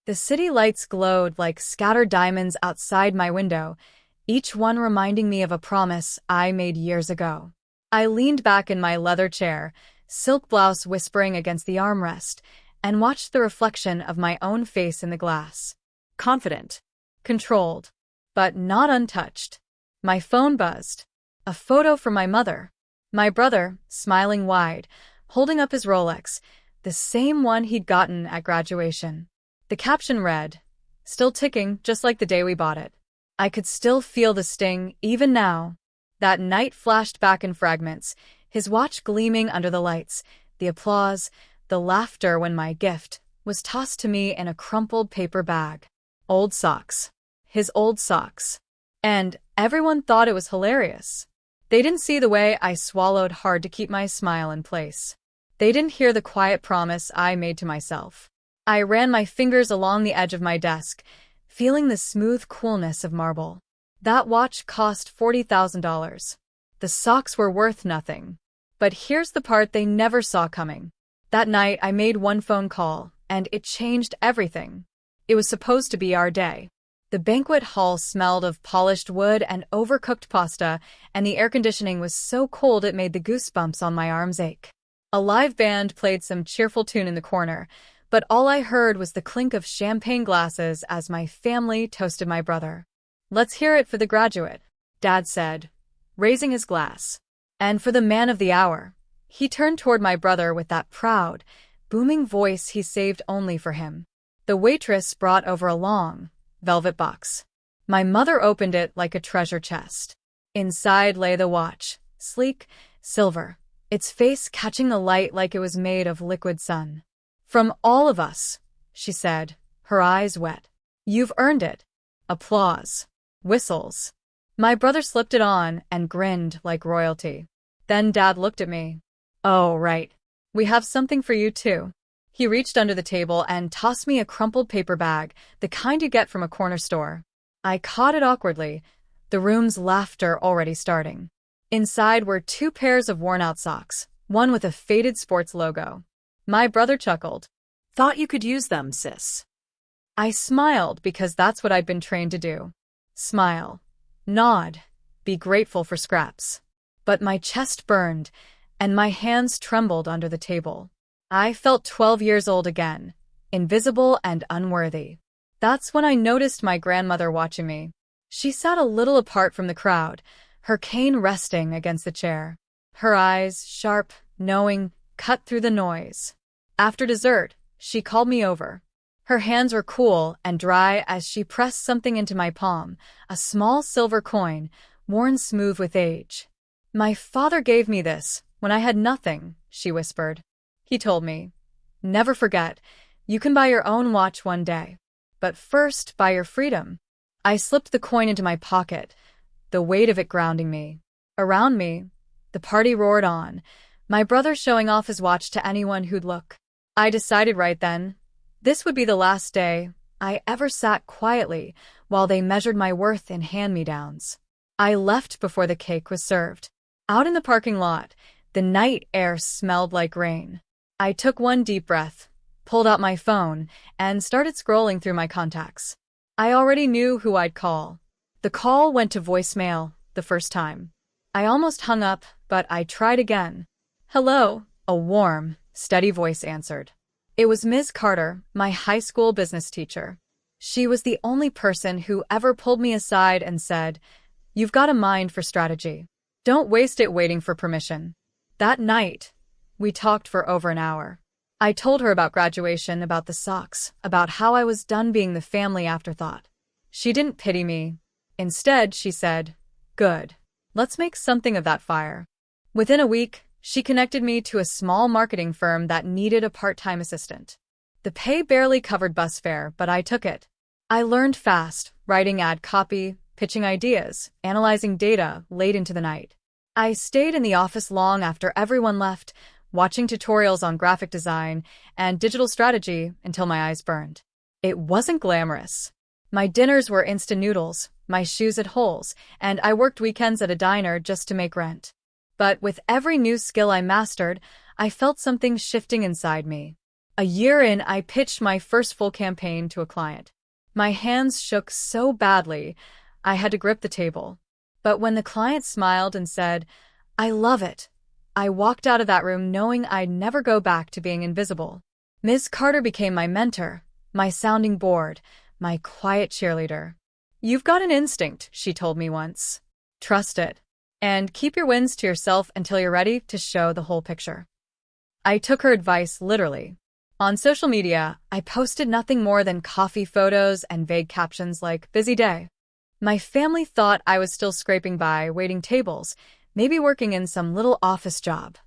The city lights glowed like scattered diamonds outside my window, each one reminding me of a promise I made years ago. I leaned back in my leather chair, silk blouse whispering against the armrest, and watched the reflection of my own face in the glass. Confident, controlled, but not untouched. My phone buzzed. A photo from my mother. My brother, smiling wide, holding up his Rolex, the same one he'd gotten at graduation. The caption read, "Still ticking, just like the day we bought it." I could still feel the sting, even now. That night flashed back in fragments, his watch gleaming under the lights, the applause, the laughter when my gift was tossed to me in a crumpled paper bag. Old socks. His old socks. And everyone thought it was hilarious. They didn't see the way I swallowed hard to keep my smile in place. They didn't hear the quiet promise I made to myself. I ran my fingers along the edge of my desk, feeling the smooth coolness of marble. That watch cost $40,000. The socks were worth nothing. But here's the part they never saw coming. That night I made one phone call, and it changed everything. It was supposed to be our day. The banquet hall smelled of polished wood and overcooked pasta, and the air conditioning was so cold it made the goosebumps on my arms ache. A live band played some cheerful tune in the corner, but all I heard was the clink of champagne glasses as my family toasted my brother. "Let's hear it for the graduate," Dad said, raising his glass. "And for the man of the hour." He turned toward my brother with that proud, booming voice he saved only for him. The waitress brought over a long, velvet box. My mother opened it like a treasure chest. Inside lay the watch, sleek, silver, its face catching the light like it was made of liquid sun. "From all of us," she said, her eyes wet. "You've earned it." Applause. Whistles. My brother slipped it on and grinned like royalty. Then Dad looked at me. "Oh, right. We have something for you too." He reached under the table and tossed me a crumpled paper bag, the kind you get from a corner store. I caught it awkwardly, the room's laughter already starting. Inside were 2 pairs of worn-out socks, one with a faded sports logo. My brother chuckled. "Thought you could use them, sis." I smiled because that's what I'd been trained to do. Smile. Nod. Be grateful for scraps. But my chest burned, and my hands trembled under the table. I felt 12 years old again, invisible and unworthy. That's when I noticed my grandmother watching me. She sat a little apart from the crowd, her cane resting against the chair. Her eyes, sharp, knowing, cut through the noise. After dessert, she called me over. Her hands were cool and dry as she pressed something into my palm, a small silver coin, worn smooth with age. "My father gave me this when I had nothing," she whispered. He told me, "Never forget, you can buy your own watch one day. But first, buy your freedom." I slipped the coin into my pocket, the weight of it grounding me. Around me, the party roared on, my brother showing off his watch to anyone who'd look. I decided right then, this would be the last day I ever sat quietly while they measured my worth in hand-me-downs. I left before the cake was served. Out in the parking lot, the night air smelled like rain. I took one deep breath, pulled out my phone, and started scrolling through my contacts. I already knew who I'd call. The call went to voicemail the first time. I almost hung up, but I tried again. "Hello," a warm, steady voice answered. It was Ms. Carter, my high school business teacher. She was the only person who ever pulled me aside and said, "You've got a mind for strategy. Don't waste it waiting for permission." That night, we talked for over an hour. I told her about graduation, about the socks, about how I was done being the family afterthought. She didn't pity me. Instead, she said, "Good. Let's make something of that fire." Within a week, she connected me to a small marketing firm that needed a part-time assistant. The pay barely covered bus fare, but I took it. I learned fast, writing ad copy, pitching ideas, analyzing data late into the night. I stayed in the office long after everyone left, watching tutorials on graphic design and digital strategy until my eyes burned. It wasn't glamorous. My dinners were instant noodles, my shoes had holes, and I worked weekends at a diner just to make rent. But with every new skill I mastered, I felt something shifting inside me. A year in, I pitched my first full campaign to a client. My hands shook so badly, I had to grip the table. But when the client smiled and said, "I love it," I walked out of that room knowing I'd never go back to being invisible. Ms. Carter became my mentor, my sounding board, my quiet cheerleader. "You've got an instinct," she told me once. "Trust it. And keep your wins to yourself until you're ready to show the whole picture." I took her advice literally. On social media, I posted nothing more than coffee photos and vague captions like "busy day." My family thought I was still scraping by, waiting tables, maybe working in some little office job.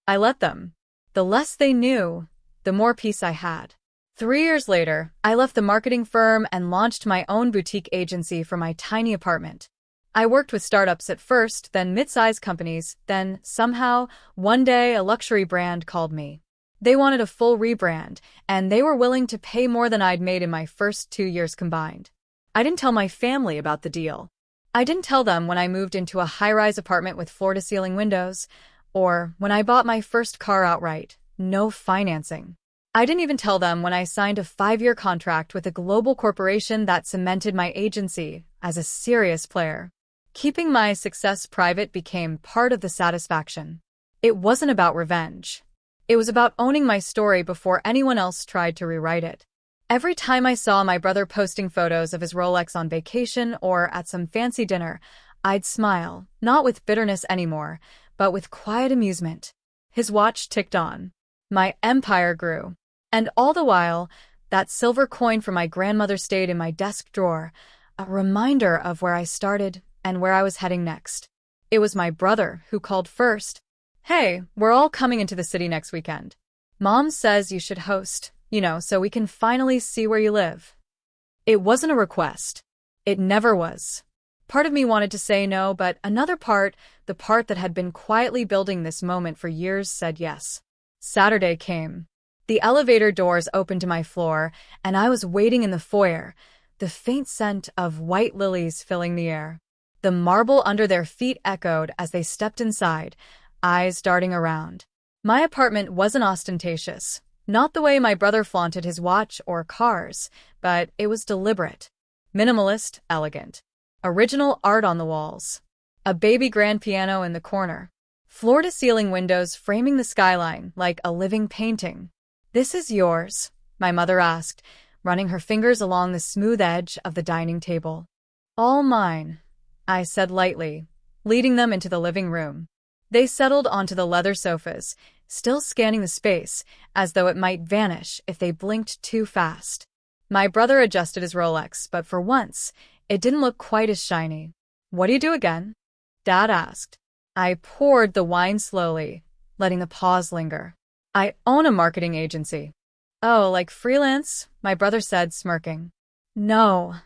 I let them. The less they knew, the more peace I had. 3 years later, I left the marketing firm and launched my own boutique agency from my tiny apartment. I worked with startups at first, then mid-sized companies, then, somehow, one day a luxury brand called me. They wanted a full rebrand, and they were willing to pay more than I'd made in my first 2 years combined. I didn't tell my family about the deal. I didn't tell them when I moved into a high-rise apartment with floor-to-ceiling windows, or when I bought my first car outright, no financing. I didn't even tell them when I signed a 5-year contract with a global corporation that cemented my agency as a serious player. Keeping my success private became part of the satisfaction. It wasn't about revenge. It was about owning my story before anyone else tried to rewrite it. Every time I saw my brother posting photos of his Rolex on vacation or at some fancy dinner, I'd smile, not with bitterness anymore, but with quiet amusement. His watch ticked on. My empire grew. And all the while, that silver coin from my grandmother stayed in my desk drawer, a reminder of where I started and where I was heading next. It was my brother who called first. "Hey, we're all coming into the city next weekend. Mom says you should host, so we can finally see where you live." It wasn't a request. It never was. Part of me wanted to say no, but another part, the part that had been quietly building this moment for years, said yes. Saturday came. The elevator doors opened to my floor, and I was waiting in the foyer, the faint scent of white lilies filling the air. The marble under their feet echoed as they stepped inside, eyes darting around. My apartment wasn't ostentatious, not the way my brother flaunted his watch or cars, but it was deliberate. Minimalist, elegant. Original art on the walls. A baby grand piano in the corner. Floor-to-ceiling windows framing the skyline like a living painting. "This is yours?" my mother asked, running her fingers along the smooth edge of the dining table. "All mine," I said lightly, leading them into the living room. They settled onto the leather sofas, still scanning the space, as though it might vanish if they blinked too fast. My brother adjusted his Rolex, but for once, it didn't look quite as shiny. "What do you do again?" Dad asked. I poured the wine slowly, letting the pause linger. "I own a marketing agency." "Oh, like freelance?" my brother said, smirking. "No,"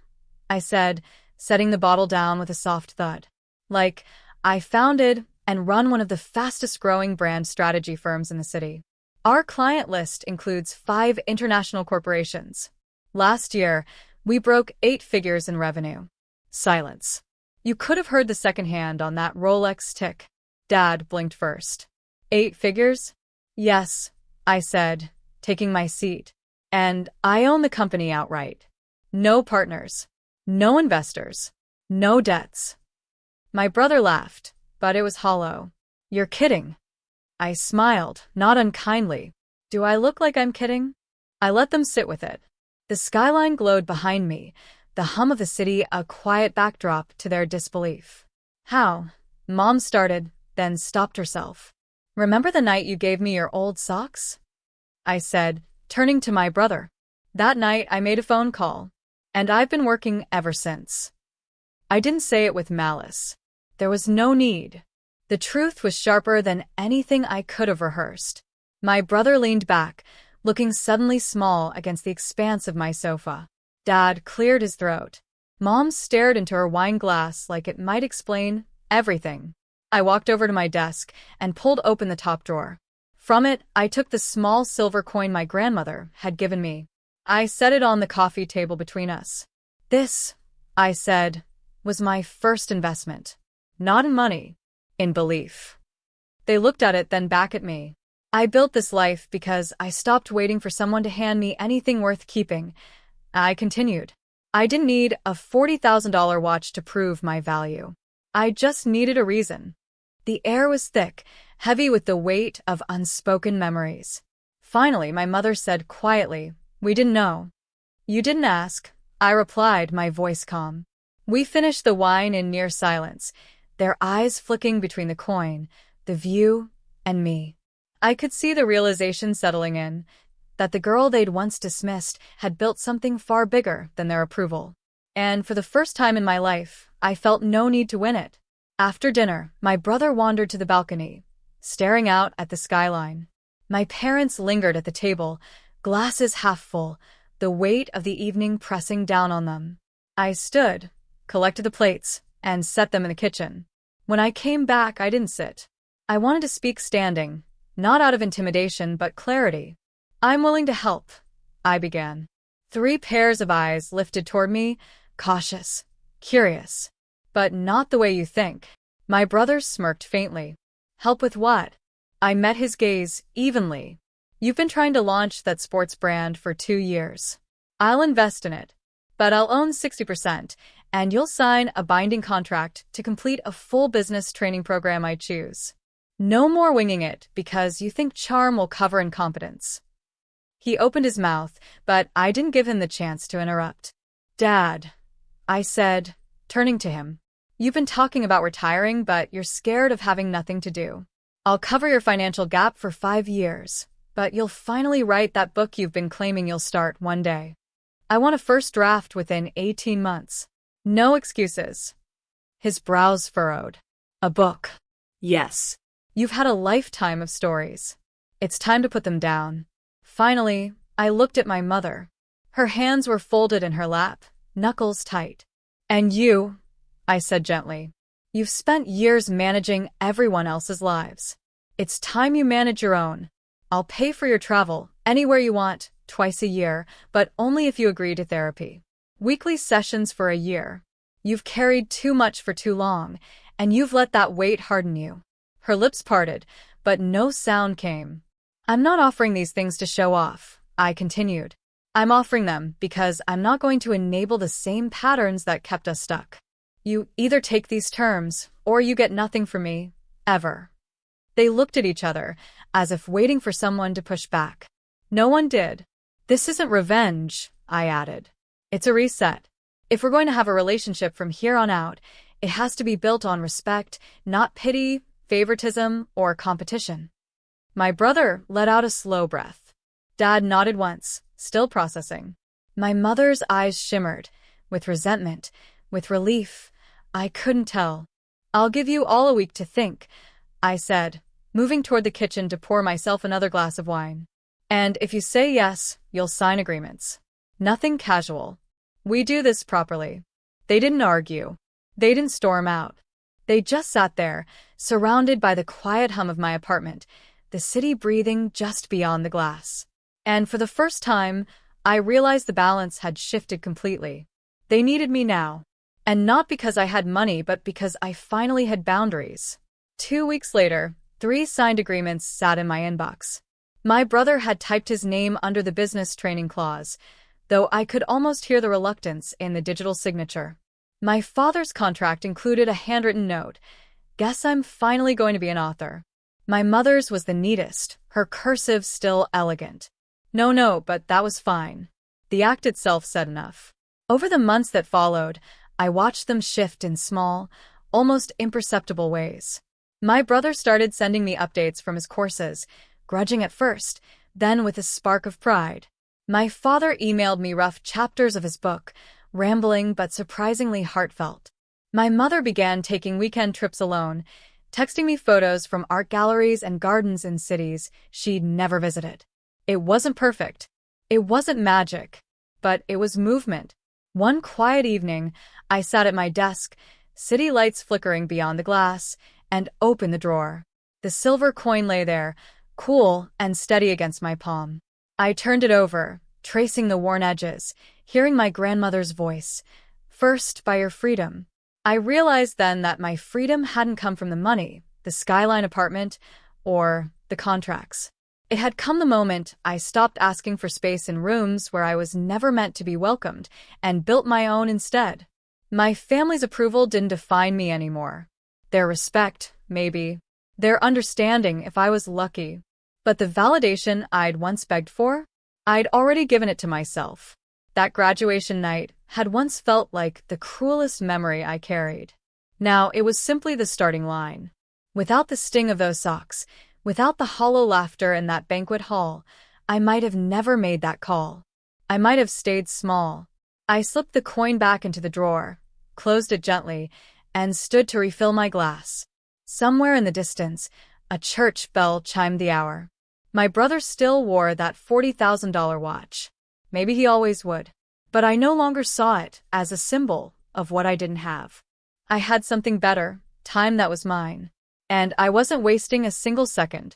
I said, setting the bottle down with a soft thud. "Like, I founded and run one of the fastest-growing brand strategy firms in the city. Our client list includes 5 international corporations. Last year, we broke 8 figures in revenue." Silence. You could have heard the second hand on that Rolex tick. Dad blinked first. 8 figures? "Yes," I said, taking my seat. "And I own the company outright. No partners. No investors. No debts." My brother laughed, but it was hollow. "You're kidding." I smiled, not unkindly. "Do I look like I'm kidding?" I let them sit with it. The skyline glowed behind me, the hum of the city a quiet backdrop to their disbelief. "How?" Mom started, then stopped herself. "Remember the night you gave me your old socks?" I said, turning to my brother. "That night I made a phone call, and I've been working ever since." I didn't say it with malice. There was no need. The truth was sharper than anything I could have rehearsed. My brother leaned back, looking suddenly small against the expanse of my sofa. Dad cleared his throat. Mom stared into her wine glass like it might explain everything. I walked over to my desk and pulled open the top drawer. From it, I took the small silver coin my grandmother had given me. I set it on the coffee table between us. "This," I said, "was my first investment. Not in money, in belief." They looked at it, then back at me. I built this life because I stopped waiting for someone to hand me anything worth keeping. I continued. I didn't need a $40,000 watch to prove my value. I just needed a reason. The air was thick, heavy with the weight of unspoken memories. Finally, my mother said quietly, "We didn't know." "You didn't ask," I replied, my voice calm. We finished the wine in near silence, their eyes flicking between the coin, the view, and me. I could see the realization settling in, that the girl they'd once dismissed had built something far bigger than their approval. And for the first time in my life, I felt no need to win it. After dinner, my brother wandered to the balcony, staring out at the skyline. My parents lingered at the table, glasses half full, the weight of the evening pressing down on them. I stood, collected the plates, and set them in the kitchen. When I came back, I didn't sit. I wanted to speak standing, not out of intimidation but clarity. "I'm willing to help," I began. 3 pairs of eyes lifted toward me, cautious, curious. "But not the way you think." My brother smirked faintly. "Help with what?" I met his gaze evenly. "You've been trying to launch that sports brand for 2 years. I'll invest in it, but I'll own 60%, and you'll sign a binding contract to complete a full business training program I choose. No more winging it because you think charm will cover incompetence." He opened his mouth, but I didn't give him the chance to interrupt. "Dad," I said, turning to him, "you've been talking about retiring, but you're scared of having nothing to do. I'll cover your financial gap for 5 years, but you'll finally write that book you've been claiming you'll start one day. I want a first draft within 18 months. No excuses." His brows furrowed. "A book?" "Yes. You've had a lifetime of stories. It's time to put them down." Finally, I looked at my mother. Her hands were folded in her lap, knuckles tight. "And you," I said gently, "you've spent years managing everyone else's lives. It's time you manage your own. I'll pay for your travel, anywhere you want, twice a year, but only if you agree to therapy. Weekly sessions for a year. You've carried too much for too long, and you've let that weight harden you." Her lips parted, but no sound came. "I'm not offering these things to show off," I continued. "I'm offering them because I'm not going to enable the same patterns that kept us stuck. You either take these terms, or you get nothing from me, ever." They looked at each other, as if waiting for someone to push back. No one did. "This isn't revenge," I added. "It's a reset. If we're going to have a relationship from here on out, it has to be built on respect, not pity, favoritism, or competition." My brother let out a slow breath. Dad nodded once, still processing. My mother's eyes shimmered, with resentment, with relief. I couldn't tell. "I'll give you all a week to think," I said, moving toward the kitchen to pour myself another glass of wine. "And if you say yes, you'll sign agreements. Nothing casual. We do this properly." They didn't argue. They didn't storm out. They just sat there, surrounded by the quiet hum of my apartment, the city breathing just beyond the glass. And for the first time, I realized the balance had shifted completely. They needed me now. And not because I had money, but because I finally had boundaries. 2 weeks later, 3 signed agreements sat in my inbox. My brother had typed his name under the business training clause, though I could almost hear the reluctance in the digital signature. My father's contract included a handwritten note. "Guess I'm finally going to be an author." My mother's was the neatest, her cursive still elegant. No, but that was fine. The act itself said enough. Over the months that followed, I watched them shift in small, almost imperceptible ways. My brother started sending me updates from his courses, grudging at first, then with a spark of pride. My father emailed me rough chapters of his book, rambling but surprisingly heartfelt. My mother began taking weekend trips alone, texting me photos from art galleries and gardens in cities she'd never visited. It wasn't perfect. It wasn't magic. But it was movement. One quiet evening, I sat at my desk, city lights flickering beyond the glass, and opened the drawer. The silver coin lay there, cool and steady against my palm. I turned it over, tracing the worn edges, hearing my grandmother's voice. "First, by your freedom." I realized then that my freedom hadn't come from the money, the skyline apartment, or the contracts. It had come the moment I stopped asking for space in rooms where I was never meant to be welcomed and built my own instead. My family's approval didn't define me anymore. Their respect, maybe. Their understanding if I was lucky. But the validation I'd once begged for? I'd already given it to myself. That graduation night had once felt like the cruelest memory I carried. Now it was simply the starting line. Without the sting of those socks, without the hollow laughter in that banquet hall, I might have never made that call. I might have stayed small. I slipped the coin back into the drawer, closed it gently, and stood to refill my glass. Somewhere in the distance, a church bell chimed the hour. My brother still wore that $40,000 watch. Maybe he always would. But I no longer saw it as a symbol of what I didn't have. I had something better, time that was mine. And I wasn't wasting a single second.